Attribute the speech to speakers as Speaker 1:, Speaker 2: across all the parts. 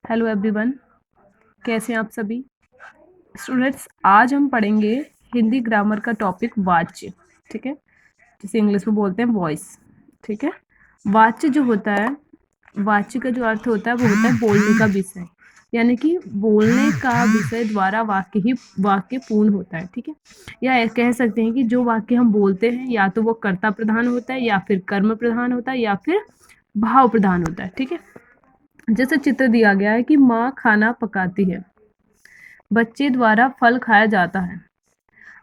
Speaker 1: Hello everyone, कैसे हैं आप सभी स्टूडेंट्स। आज हम पढ़ेंगे हिंदी ग्रामर का टॉपिक वाच्य। ठीक है, जिसे इंग्लिश में बोलते हैं वॉइस। ठीक है, वाच्य जो होता है, वाच्य का जो अर्थ होता है वो होता है बोलने का विषय, यानी कि बोलने का विषय द्वारा वाक्य पूर्ण होता है। ठीक है, या कह सकते हैं कि जो वाक्य हम बोलते हैं या तो वो कर्ता प्रधान होता है, या फिर कर्म प्रधान होता है, या फिर भाव प्रधान होता है। ठीक है, जैसे चित्र दिया गया है कि माँ खाना पकाती है, बच्चे द्वारा फल खाया जाता है,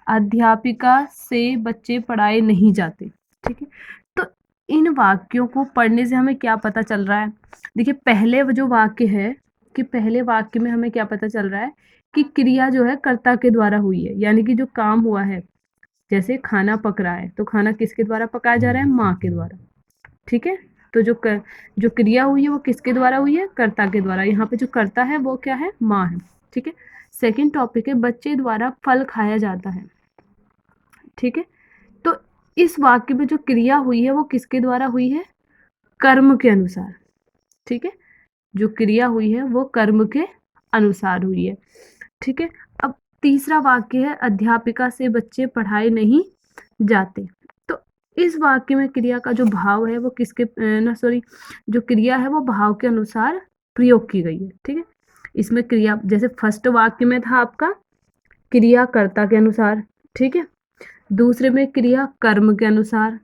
Speaker 1: अध्यापिका से बच्चे पढ़ाए नहीं जाते। ठीक है, तो इन वाक्यों को पढ़ने से हमें क्या पता चल रहा है? देखिए, पहले जो वाक्य है कि पहले वाक्य में हमें क्या पता चल रहा है कि क्रिया जो है कर्ता के द्वारा हुई है, यानी कि जो काम हुआ है, जैसे खाना पक रहा है तो खाना किसके द्वारा पकाया जा रहा है? माँ के द्वारा। ठीक है, तो जो क्रिया हुई है वो किसके द्वारा हुई है? कर्ता के द्वारा। यहाँ पे जो कर्ता है वो क्या है? माँ है। ठीक है, सेकंड टॉपिक है बच्चे द्वारा फल खाया जाता है। ठीक है, तो इस वाक्य में जो क्रिया हुई है वो किसके द्वारा हुई है? कर्म के अनुसार। ठीक है, जो क्रिया हुई है वो कर्म के अनुसार हुई है। ठीक है, अब तीसरा वाक्य है अध्यापिका से बच्चे पढ़ाए नहीं जाते। तो इस वाक्य में क्रिया का जो भाव है वो जो क्रिया है वो भाव के अनुसार प्रयोग की गई है। ठीक है, इसमें क्रिया, जैसे फर्स्ट वाक्य में था आपका क्रिया कर्ता के अनुसार, ठीक है, दूसरे में क्रिया कर्म के अनुसार,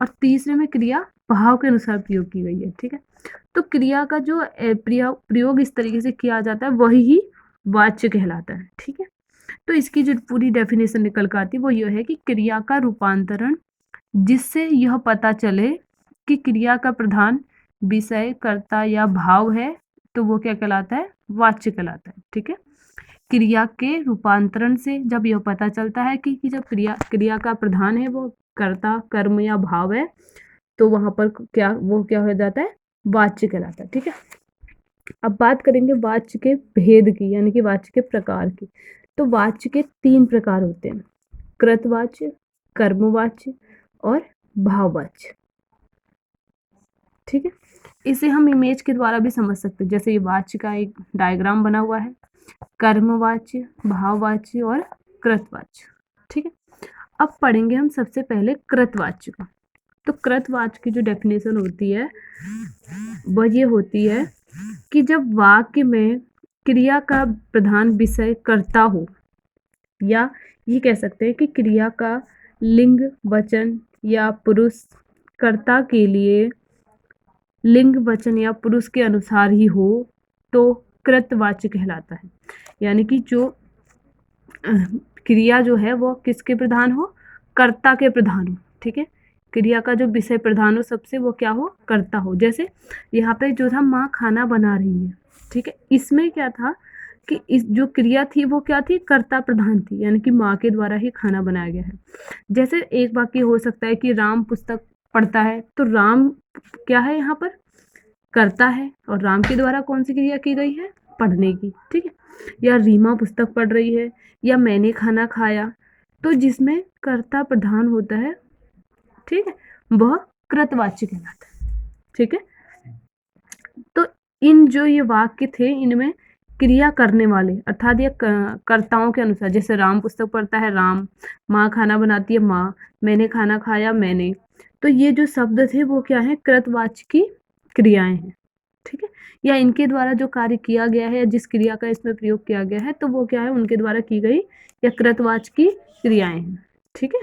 Speaker 1: और तीसरे में क्रिया भाव के अनुसार प्रयोग की गई है। ठीक है, तो क्रिया का जो प्रयोग इस तरीके से किया जाता है वही ही वाच्य कहलाता है। ठीक है, तो इसकी जो पूरी डेफिनेशन निकल कर आती है वो यह है कि क्रिया का रूपांतरण जिससे यह पता चले कि क्रिया का प्रधान विषय कर्ता या भाव है, तो वो क्या कहलाता है? वाच्य कहलाता है। ठीक है, क्रिया के रूपांतरण से जब यह पता चलता है कि जब क्रिया का प्रधान है वो कर्ता, कर्म या भाव है, तो वहां पर क्या हो जाता है? वाच्य कहलाता है। ठीक है, अब बात करेंगे वाच्य के भेद की, यानी कि वाच्य के प्रकार की। तो वाच्य के 3 प्रकार होते हैं: कृतवाच्य, कर्मवाच्य और भाववाच्य। ठीक है, इसे हम इमेज के द्वारा भी समझ सकते हैं। जैसे ये वाच्य का एक डायग्राम बना हुआ है, कर्मवाच्य, भाववाच्य और कृतवाच्य। ठीक है, अब पढ़ेंगे हम सबसे पहले कृतवाच्य का। तो कृतवाच्य की जो डेफिनेशन होती है वह ये होती है कि जब वाक्य में क्रिया का प्रधान विषय कर्ता हो, या ये कह सकते हैं कि क्रिया का लिंग, वचन या पुरुष कर्ता के लिए लिंग, वचन या पुरुष के अनुसार ही हो, तो कृतवाच्य कहलाता है। यानी कि जो क्रिया जो है वो किसके प्रधान हो? कर्ता के प्रधान हो। ठीक है, क्रिया का जो विषय प्रधान हो सबसे, वो क्या हो? कर्ता हो। जैसे यहाँ पे जो था माँ खाना बना रही है, ठीक है, इसमें क्या था कि इस जो क्रिया थी वो क्या थी? कर्ता प्रधान थी, यानी कि माँ के द्वारा ही खाना बनाया गया है। जैसे एक वाक्य हो सकता है कि राम पुस्तक पढ़ता है, तो राम क्या है यहाँ पर? कर्ता है, और राम के द्वारा कौन सी क्रिया की गई है? पढ़ने की। ठीक है, या रीमा पुस्तक पढ़ रही है, या मैंने खाना खाया, तो जिसमें कर्ता प्रधान होता है, ठीक है, वह कृतवाच्य कहलाता है। ठीक है, तो इन जो ये वाक्य थे इनमें क्रिया करने वाले अर्थात ये कर्ताओं के अनुसार, जैसे राम पुस्तक पढ़ता है राम, माँ खाना बनाती है माँ, मैंने खाना खाया मैंने, तो ये जो शब्द थे वो क्या है? कृतवाच्य की क्रियाएं हैं। ठीक है, या इनके द्वारा जो कार्य किया गया है या जिस क्रिया का इसमें प्रयोग किया गया है, तो वो क्या है? उनके द्वारा की गई या कृतवाच्य की क्रियाएं हैं। ठीक है,